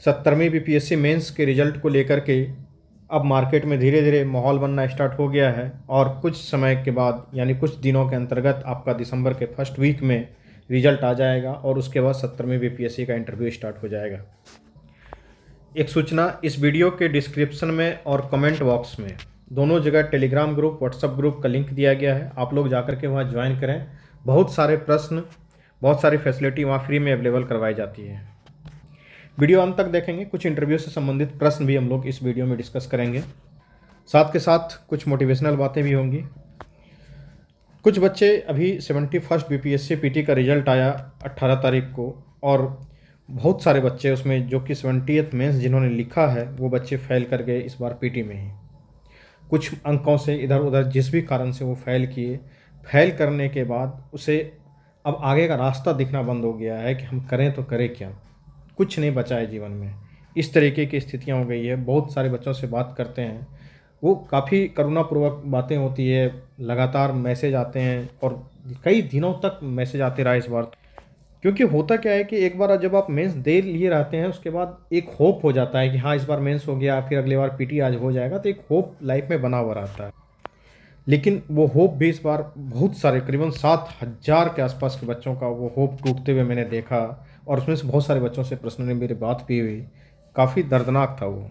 70वीं BPSC mains के result को लेकर के अब मार्केट में धीरे धीरे माहौल बनना स्टार्ट हो गया है और कुछ समय के बाद यानी कुछ दिनों के अंतर्गत आपका दिसंबर के फर्स्ट वीक में रिजल्ट आ जाएगा और उसके बाद 70वीं बीपीएससी का इंटरव्यू स्टार्ट हो जाएगा। एक सूचना, इस वीडियो के डिस्क्रिप्शन में और कमेंट बॉक्स में दोनों जगह टेलीग्राम ग्रुप, व्हाट्सएप ग्रुप का लिंक दिया गया है। आप लोग जाकर के वहाँ ज्वाइन करें। बहुत सारे प्रश्न, बहुत सारी फैसिलिटी वहाँ फ्री में अवेलेबल करवाई जाती है। वीडियो अंत तक देखेंगे, कुछ इंटरव्यू से संबंधित प्रश्न भी हम लोग इस वीडियो में डिस्कस करेंगे। साथ के साथ कुछ मोटिवेशनल बातें भी होंगी। कुछ बच्चे अभी 71st बीपीएससी पीटी का रिजल्ट आया 18 तारीख को और बहुत सारे बच्चे उसमें जो कि 70th मेंस जिन्होंने लिखा है वो बच्चे फेल कर गए इस बार पीटी में ही। कुछ अंकों से इधर उधर जिस भी कारण से वो फेल किए, फेल करने के बाद उसे अब आगे का रास्ता दिखना बंद हो गया है कि हम करें तो करें क्या, कुछ नहीं बचा है जीवन में। इस तरीके की स्थितियां हो गई है। बहुत सारे बच्चों से बात करते हैं, वो काफ़ी करुणापूर्वक बातें होती है, लगातार मैसेज आते हैं और कई दिनों तक मैसेज आते रहा इस बार। क्योंकि होता क्या है कि एक बार जब आप मेंस दे लिए रहते हैं उसके बाद एक होप हो जाता है कि हाँ इस बार मेंस हो गया, फिर अगली बार पीटी आज हो जाएगा, तो एक होप लाइफ में बना हुआ रहता है। लेकिन वो होप भी इस बार बहुत सारे करीबन 7,000 के आसपास के बच्चों का वो होप टूटते हुए मैंने देखा और उसमें से बहुत सारे बच्चों से पर्सनली मेरी बात भी हुई। काफ़ी दर्दनाक था वो।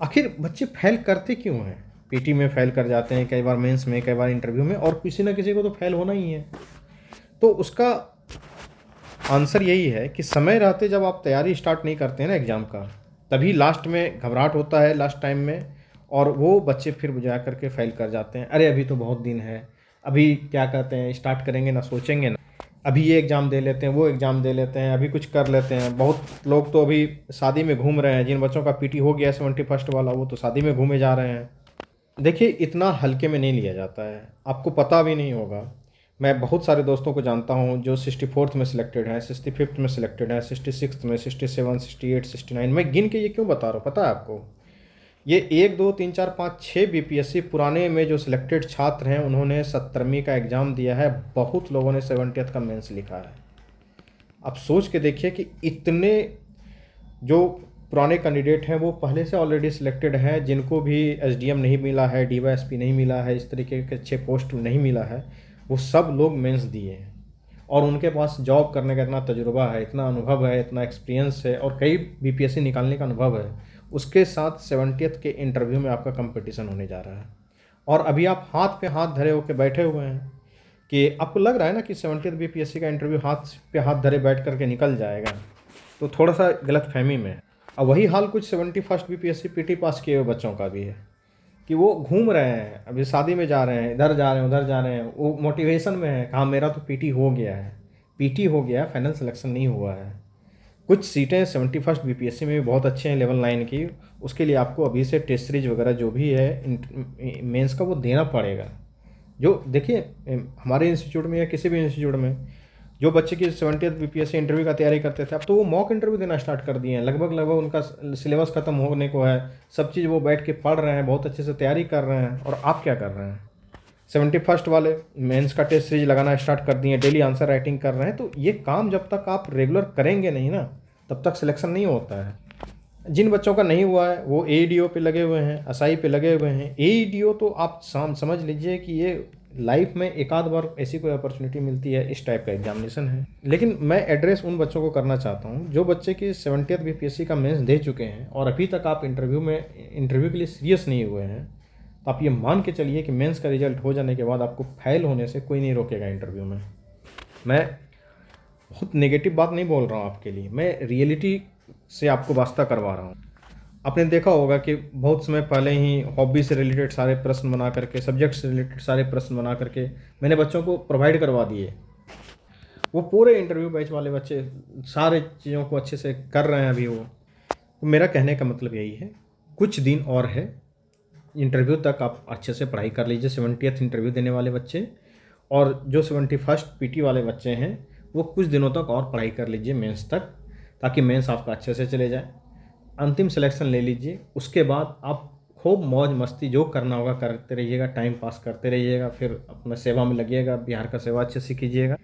आखिर बच्चे फेल करते क्यों हैं? पीटी में फेल कर जाते हैं, कई बार मेंस में, कई बार इंटरव्यू में, और किसी ना किसी को तो फेल होना ही है। तो उसका आंसर यही है कि समय रहते जब आप तैयारी स्टार्ट नहीं करते हैं ना एग्ज़ाम का, तभी लास्ट में घबराहट होता है लास्ट टाइम में, और वो बच्चे फिर जा करके फेल कर जाते हैं। अरे अभी तो बहुत दिन है, अभी क्या कहते हैं स्टार्ट करेंगे ना, सोचेंगे ना, अभी ये एग्ज़ाम दे लेते हैं, वो एग्ज़ाम दे लेते हैं, अभी कुछ कर लेते हैं। बहुत लोग तो अभी शादी में घूम रहे हैं। जिन बच्चों का पीटी हो गया 71st वाला, वो तो शादी में घूमे जा रहे हैं। देखिए, इतना हल्के में नहीं लिया जाता है, आपको पता भी नहीं होगा। मैं बहुत सारे दोस्तों को जानता हूँ जो 64th में सिलेक्टेड हैं, 65th में सिलेक्टेड हैं, 66th में, 67, 68, 69। मैं गिन के ये क्यों बता रहा हूँ पता है आपको? ये 1, 2, 3, 4, 5, 6 बीपीएससी पुराने में जो सिलेक्टेड छात्र हैं उन्होंने 70वीं का एग्ज़ाम दिया है। बहुत लोगों ने 70th का मेंस लिखा है। आप सोच के देखिए कि इतने जो पुराने कैंडिडेट हैं वो पहले से ऑलरेडी सिलेक्टेड हैं, जिनको भी एसडीएम नहीं मिला है, डीवाईएसपी नहीं मिला है, इस तरीके के अच्छे पोस्ट नहीं मिला है, वो सब लोग मेंस दिए हैं और उनके पास जॉब करने का इतना तजुर्बा है, इतना अनुभव है, इतना एक्सपीरियंस है और कई बीपीएससी निकालने का अनुभव है। उसके साथ 70th के इंटरव्यू में आपका कंपटीशन होने जा रहा है और अभी आप हाथ पे हाथ धरे होकर बैठे हुए हैं कि आपको लग रहा है ना कि 70th बीपीएससी का इंटरव्यू हाथ पे हाथ धरे बैठ करके निकल जाएगा, तो थोड़ा सा गलत फहमी में। अब वही हाल कुछ 71st बीपीएससी पीटी पास किए हुए बच्चों का भी है कि वो घूम रहे हैं, अभी शादी में जा रहे हैं, इधर जा रहे हैं, उधर जा रहे हैं, वो मोटिवेशन में है, कहा मेरा तो पीटी हो गया है। पीटी हो गया, फाइनल सिलेक्शन नहीं हुआ है। कुछ सीटें 71st बीपीएससी में भी बहुत अच्छे हैं लेवल 9 की, उसके लिए आपको अभी से टेस्ट सीरीज वगैरह जो भी है मेंस का वो देना पड़ेगा। जो देखिए हमारे इंस्टीट्यूट में या किसी भी इंस्टीट्यूट में जो बच्चे की 70th बीपीएससी इंटरव्यू का तैयारी करते थे, अब तो वो मॉक इंटरव्यू देना स्टार्ट कर दिए हैं। लगभग उनका सिलेबस खत्म होने को है, सब चीज़ वो बैठ के पढ़ रहे हैं, बहुत अच्छे से तैयारी कर रहे हैं। और आप क्या कर रहे हैं? 71st वाले मेंस का टेस्ट सीरीज लगाना स्टार्ट कर दिए, डेली आंसर राइटिंग कर रहे हैं। तो ये काम जब तक आप रेगुलर करेंगे नहीं ना, तब तक सिलेक्शन नहीं होता है। जिन बच्चों का नहीं हुआ है वो एईडीओ पे लगे हुए हैं, एसआई पे लगे हुए हैं। एईडीओ तो आप समझ लीजिए कि ये लाइफ में एक आध बार ऐसी कोई अपॉर्चुनिटी मिलती है, इस टाइप का एग्जामिनेशन है। लेकिन मैं एड्रेस उन बच्चों को करना चाहता हूँ जो बच्चे की 70th बीपीएससी का मेंस दे चुके हैं और अभी तक आप इंटरव्यू के लिए सीरियस नहीं हुए हैं। तो आप ये मान के चलिए कि मेंस का रिजल्ट हो जाने के बाद आपको फेल होने से कोई नहीं रोकेगा इंटरव्यू में। मैं बहुत नेगेटिव बात नहीं बोल रहा हूँ आपके लिए, मैं रियलिटी से आपको वास्ता करवा रहा हूँ। आपने देखा होगा कि बहुत समय पहले ही हॉबी से रिलेटेड सारे प्रश्न बना करके, सब्जेक्ट से रिलेटेड सारे प्रश्न बना करके मैंने बच्चों को प्रोवाइड करवा दिए। वो पूरे इंटरव्यू बैच वाले बच्चे सारे चीज़ों को अच्छे से कर रहे हैं अभी वो। तो मेरा कहने का मतलब यही है, कुछ दिन और है इंटरव्यू तक, आप अच्छे से पढ़ाई कर लीजिए 70th इंटरव्यू देने वाले बच्चे। और जो 71st पीटी वाले बच्चे हैं वो कुछ दिनों तक और पढ़ाई कर लीजिए मेंस तक, ताकि मेंस आपका अच्छे से चले जाए। अंतिम सिलेक्शन ले लीजिए, उसके बाद आप खूब मौज मस्ती जो करना होगा करते रहिएगा, टाइम पास करते रहिएगा, फिर अपना सेवा में लगिएगा, बिहार का सेवा अच्छे से कीजिएगा।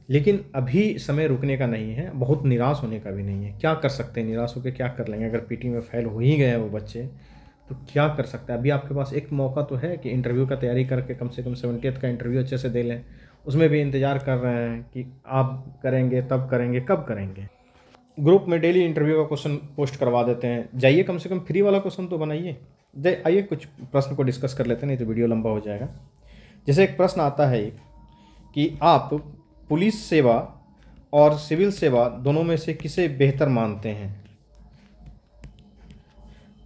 लेकिन अभी समय रुकने का नहीं है, बहुत निराश होने का भी नहीं है। क्या कर सकते हैं, निराश होकर क्या कर लेंगे? अगर पीटी में फेल हो ही गए हैं वो बच्चे, तो क्या कर सकते हैं? अभी आपके पास एक मौका तो है कि इंटरव्यू का तैयारी करके कम से कम 70th का इंटरव्यू अच्छे से दे लें। उसमें भी इंतज़ार कर रहे हैं कि आप करेंगे, तब करेंगे, कब करेंगे? ग्रुप में डेली इंटरव्यू का क्वेश्चन पोस्ट करवा देते हैं, जाइए कम से कम फ्री वाला क्वेश्चन तो बनाइए। आइए कुछ प्रश्न को डिस्कस कर लेते हैं, नहीं तो वीडियो लंबा हो जाएगा। जैसे एक प्रश्न आता है कि आप पुलिस सेवा और सिविल सेवा दोनों में से किसे बेहतर मानते हैं?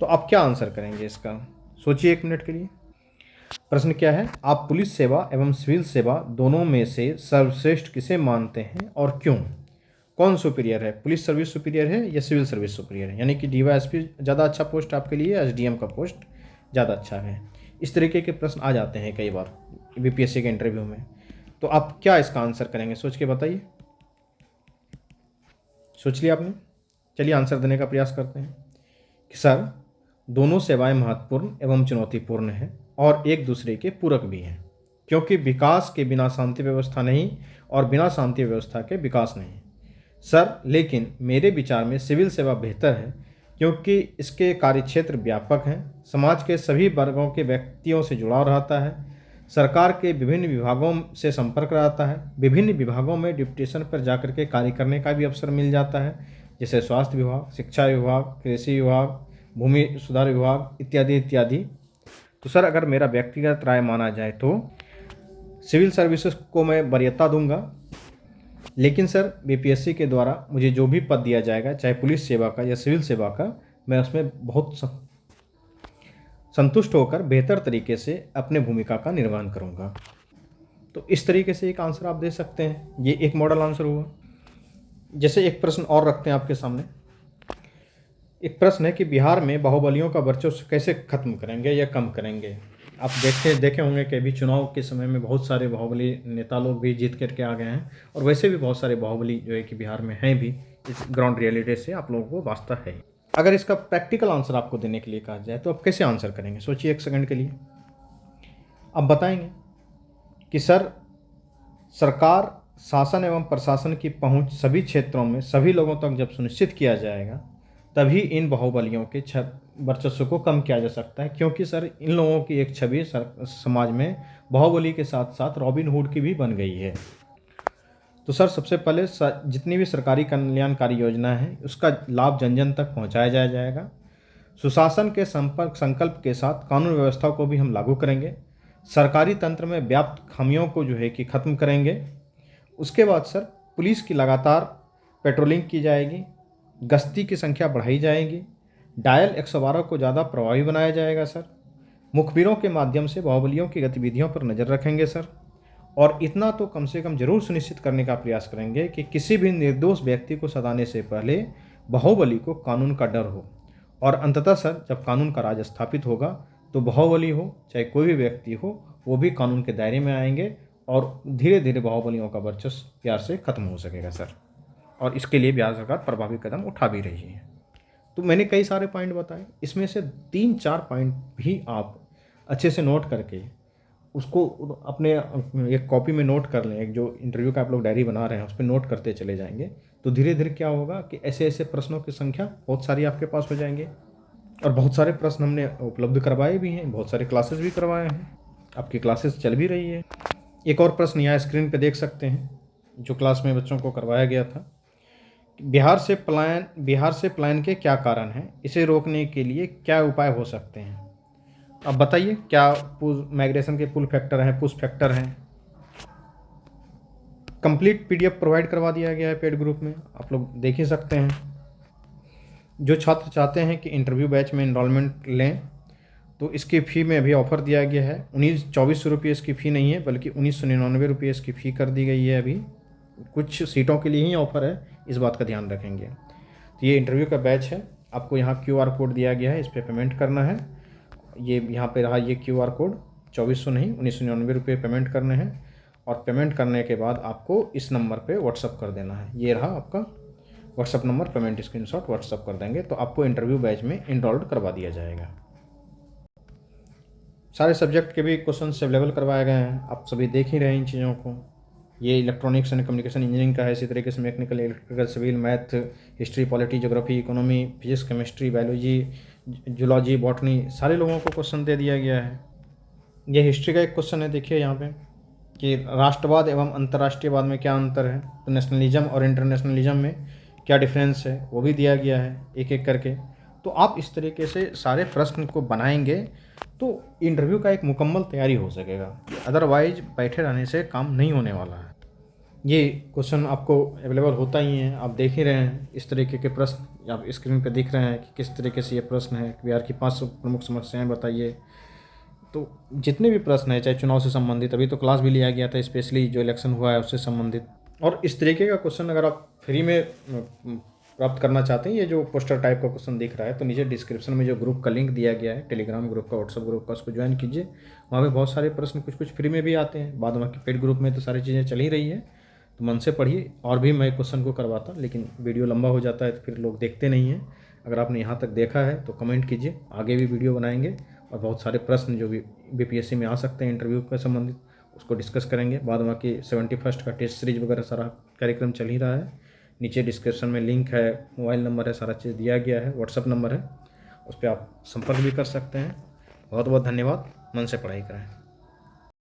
तो आप क्या आंसर करेंगे इसका? सोचिए 1 मिनट के लिए। प्रश्न क्या है? आप पुलिस सेवा एवं सिविल सेवा दोनों में से सर्वश्रेष्ठ किसे मानते हैं और क्यों? कौन सुपीरियर है? पुलिस सर्विस सुपीरियर है या सिविल सर्विस सुपीरियर है? यानी कि डीवाईएसपी ज़्यादा अच्छा पोस्ट आपके लिए, एसडीएम का पोस्ट ज़्यादा अच्छा है? इस तरीके के प्रश्न आ जाते हैं कई बार बीपीएससी के इंटरव्यू में। तो आप क्या इसका आंसर करेंगे? सोच के बताइए। सोच लिया आपने? चलिए आंसर देने का प्रयास करते हैं कि सर, दोनों सेवाएं महत्वपूर्ण एवं चुनौतीपूर्ण हैं और एक दूसरे के पूरक भी हैं, क्योंकि विकास के बिना शांति व्यवस्था नहीं और बिना शांति व्यवस्था के विकास नहीं। सर, लेकिन मेरे विचार में सिविल सेवा बेहतर है, क्योंकि इसके कार्यक्षेत्र व्यापक हैं, समाज के सभी वर्गों के व्यक्तियों से जुड़ाव रहता है, सरकार के विभिन्न विभागों से संपर्क रहता है, विभिन्न विभागों में डिप्यूटेशन पर जाकर के कार्य करने का भी अवसर मिल जाता है, जैसे स्वास्थ्य विभाग, शिक्षा विभाग, कृषि विभाग, भूमि सुधार विभाग इत्यादि इत्यादि। तो सर, अगर मेरा व्यक्तिगत राय माना जाए तो सिविल सर्विसेज को मैं वरीयता दूंगा, लेकिन सर बीपीएससी के द्वारा मुझे जो भी पद दिया जाएगा, चाहे पुलिस सेवा का या सिविल सेवा का, मैं उसमें बहुत संतुष्ट होकर बेहतर तरीके से अपने भूमिका का निर्वहन करूंगा। तो इस तरीके से एक आंसर आप दे सकते हैं। ये एक मॉडल आंसर हुआ। जैसे एक प्रश्न और रखते हैं आपके सामने। एक प्रश्न है कि बिहार में बाहुबलियों का वर्चस्व कैसे खत्म करेंगे या कम करेंगे? आप देखे होंगे कि अभी चुनाव के समय में बहुत सारे बाहुबली नेता लोग भी जीत करके आ गए हैं, और वैसे भी बहुत सारे बाहुबली जो है कि बिहार में हैं भी। इस ग्राउंड रियलिटी से आप लोगों को वास्ता है। अगर इसका प्रैक्टिकल आंसर आपको देने के लिए कहा जाए तो आप कैसे आंसर करेंगे? सोचिए 1 सेकंड के लिए। आप बताएंगे कि सर, सरकार, शासन एवं प्रशासन की पहुंच सभी क्षेत्रों में सभी लोगों तक जब सुनिश्चित किया जाएगा, तभी इन बाहुबलियों के वर्चस्व को कम किया जा सकता है। क्योंकि सर, इन लोगों की एक छवि समाज में बाहुबली के साथ साथ रॉबिन हुड की भी बन गई है। तो सर, सबसे पहले जितनी भी सरकारी कल्याणकारी योजना है उसका लाभ जन जन तक पहुंचाया जाएगा। सुशासन के संकल्प के साथ कानून व्यवस्था को भी हम लागू करेंगे। सरकारी तंत्र में व्याप्त खामियों को जो है कि ख़त्म करेंगे। उसके बाद सर, पुलिस की लगातार पेट्रोलिंग की जाएगी, गश्ती की संख्या बढ़ाई जाएगी, डायल 112 को ज़्यादा प्रभावी बनाया जाएगा सर। मुखबिरों के माध्यम से बाहुबलियों की गतिविधियों पर नज़र रखेंगे सर। और इतना तो कम से कम जरूर सुनिश्चित करने का प्रयास करेंगे कि किसी भी निर्दोष व्यक्ति को सताने से पहले बाहुबली को कानून का डर हो। और अंततः सर, जब कानून का राज स्थापित होगा तो बाहुबली हो चाहे कोई भी व्यक्ति हो, वो भी कानून के दायरे में आएंगे और धीरे धीरे बाहुबलियों का वर्चस्व प्यार से खत्म हो सकेगा सर। और इसके लिए बिहार सरकार प्रभावी कदम उठा भी रही है। तो मैंने कई सारे पॉइंट बताए, इसमें से 3-4 पॉइंट भी आप अच्छे से नोट करके उसको अपने एक कॉपी में नोट कर लें। एक जो इंटरव्यू का आप लोग डायरी बना रहे हैं उस पर नोट करते चले जाएंगे, तो धीरे धीरे क्या होगा कि ऐसे ऐसे प्रश्नों की संख्या बहुत सारी आपके पास हो जाएंगे। और बहुत सारे प्रश्न हमने उपलब्ध करवाए भी हैं, बहुत सारे क्लासेस भी करवाए हैं, आपकी क्लासेस चल भी रही है। एक और प्रश्न यहाँ स्क्रीन पे देख सकते हैं जो क्लास में बच्चों को करवाया गया था। बिहार से पलायन के क्या कारण हैं? इसे रोकने के लिए क्या उपाय हो सकते हैं? अब बताइए, क्या माइग्रेशन के पुल फैक्टर हैं, पुश फैक्टर हैं? कंप्लीट पीडीएफ प्रोवाइड करवा दिया गया है पेड ग्रुप में, आप लोग देख ही सकते हैं। जो छात्र चाहते हैं कि इंटरव्यू बैच में इनरोलमेंट लें तो इसकी फ़ी में अभी ऑफ़र दिया गया है। 2400 रुपये इसकी फ़ी नहीं है, बल्कि 1999 रुपये इसकी फ़ी कर दी गई है। अभी कुछ सीटों के लिए ही ऑफ़र है, इस बात का ध्यान रखेंगे। तो ये इंटरव्यू का बैच है, आपको यहाँ QR कोड दिया गया है, इस पर पेमेंट करना है। ये यहाँ पे रहा ये QR कोड, 2400 नहीं 1999 रुपये पेमेंट करने हैं। और पेमेंट करने के बाद आपको इस नंबर पे व्हाट्सअप कर देना है। ये रहा आपका WhatsApp number, payment screenshot WhatsApp कर देंगे तो आपको इंटरव्यू बैच में इनरोल्ड करवा दिया जाएगा। सारे सब्जेक्ट के भी क्वेश्चन अवेलेबल करवाए गए हैं, आप सभी देख ही रहे हैं इन चीज़ों को। ये इलेक्ट्रॉनिक्स एंड कम्युनिकेशन इंजीनियरिंग का है। इसी तरीके से mechanical, electrical, civil, math, history, polity, geography, economy, physics, chemistry, biology, zoology, botany, सारे लोगों को क्वेश्चन दे दिया गया है। ये हिस्ट्री का एक क्वेश्चन है, देखिए यहाँ पे कि राष्ट्रवाद एवं अंतर्राष्ट्रीयवाद में क्या अंतर है, तो नेशनलिज्म और इंटरनेशनलिज्म में क्या डिफरेंस है वो भी दिया गया है एक एक करके। तो आप इस तरीके से सारे प्रश्न को बनाएंगे तो इंटरव्यू का एक मुकम्मल तैयारी हो सकेगा, अदरवाइज बैठे रहने से काम नहीं होने वाला है। ये क्वेश्चन आपको अवेलेबल होता ही है, आप देख ही रहे हैं इस तरीके के प्रश्न आप स्क्रीन पे दिख रहे हैं कि किस तरीके से ये प्रश्न है। बिहार की 5 प्रमुख समस्याएं बताइए। तो जितने भी प्रश्न हैं चाहे चुनाव से संबंधित, अभी तो क्लास भी लिया गया था स्पेशली जो इलेक्शन हुआ है उससे संबंधित, और इस तरीके का क्वेश्चन अगर आप फ्री में प्राप्त करना चाहते हैं, ये जो पोस्टर टाइप का क्वेश्चन दिख रहा है, तो नीचे डिस्क्रिप्शन में जो ग्रुप का लिंक दिया गया है, टेलीग्राम ग्रुप का, व्हाट्सअप ग्रुप का, उसको ज्वाइन कीजिए। वहाँ पे बहुत सारे प्रश्न कुछ कुछ फ्री में भी आते हैं, बाद बाकी पेड ग्रुप में तो सारी चीज़ें चल ही रही है। तो मन से पढ़िए, और भी मैं क्वेश्चन को करवाता, लेकिन वीडियो लंबा हो जाता है तो फिर लोग देखते नहीं हैं। अगर आपने यहाँ तक देखा है तो कमेंट कीजिए, आगे भी वीडियो बनाएंगे और बहुत सारे प्रश्न जो भी बीपीएससी में आ सकते हैं इंटरव्यू के संबंधित उसको डिस्कस करेंगे। बाद बाकी 71st का टेस्ट सीरीज वगैरह सारा कार्यक्रम चल ही रहा है। नीचे डिस्क्रिप्शन में लिंक है, मोबाइल नंबर है, सारा चीज़ दिया गया है, व्हाट्सअप नंबर है, उस पर आप संपर्क भी कर सकते हैं। बहुत बहुत धन्यवाद। मन से पढ़ाई करें।